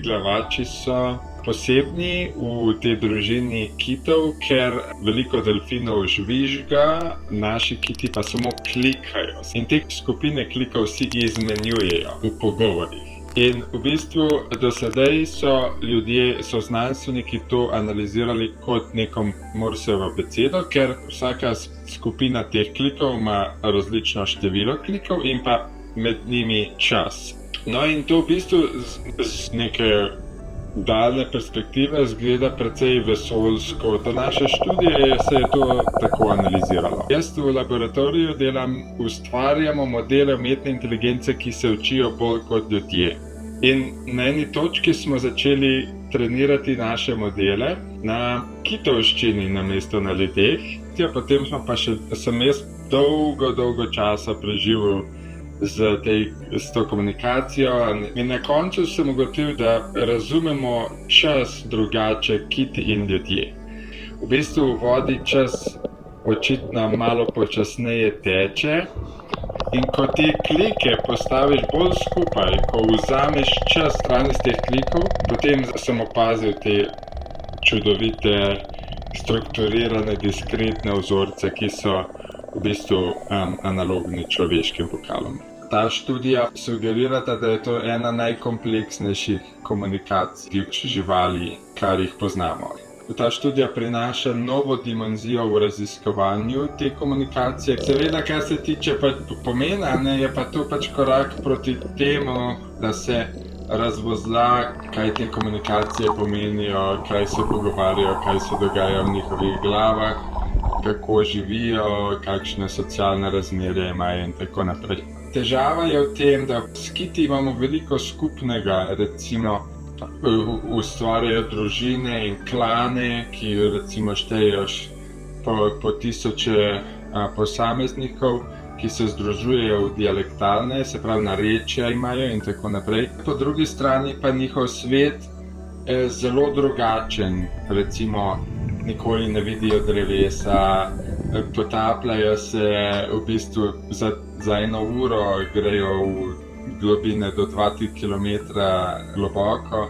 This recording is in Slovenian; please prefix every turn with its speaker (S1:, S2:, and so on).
S1: glavači so posebni v tej družini kitov, ker veliko delfinov žvižga, naši kiti pa samo klikajo. In te skupine klikov si izmenjujejo v pogovorih. In v bistvu do sedaj so znanstveniki to analizirali kot neko Morsejevo abecedo, ker vsaka skupina teh klikov ima različno število klikov in pa med njimi čas. No in to v bistvu z neke daljne perspektive izgleda precej vesoljsko. Do naše študije se je to tako analiziralo. Jaz v laboratoriju ustvarjamo modele umetne inteligence, ki se učijo bolj kot ljudje. In na eni točki smo začeli trenirati naše modele na kitovščini namesto na ljudeh. Potem sem jaz dolgo časa preživel s to komunikacijo in na koncu sem ugotovil, da razumemo čas drugače kiti in ljudje. V bistvu v vodi čas očitno malo počasneje teče in ko te klike postaviš bolj skupaj, ko vzameš čas stran iz teh klikov, potem sem opazil te čudovite, strukturirane, diskretne vzorce, ki so v bistvu analogni človeškim vokalom. Ta študija sugerirata, da je to ena najkompleksnejših komunikacij živali, kar jih poznamo. Ta študija prinaša novo dimenzijo v raziskovanju te komunikacije. Seveda, kar se tiče pomena, je pa to korak proti temu, da se razvozla, kaj te komunikacije pomenijo, kaj se pogovarjajo, kaj se dogaja v njihovih glavah, kako živijo, kakšne socialne razmerje imajo in tako naprej. Težava je v tem, da s kiti imamo veliko skupnega, recimo ustvarjajo družine in klane, ki recimo štejejo po tisoče posameznikov, ki se združujejo v dialektalne, se pravi narečja imajo in tako naprej. Po drugi strani pa njihov svet je zelo drugačen, recimo nikoli ne vidijo drevesa, potapljajo se v bistvu za 1 uro, grejo v globine do 2-3 km globoko.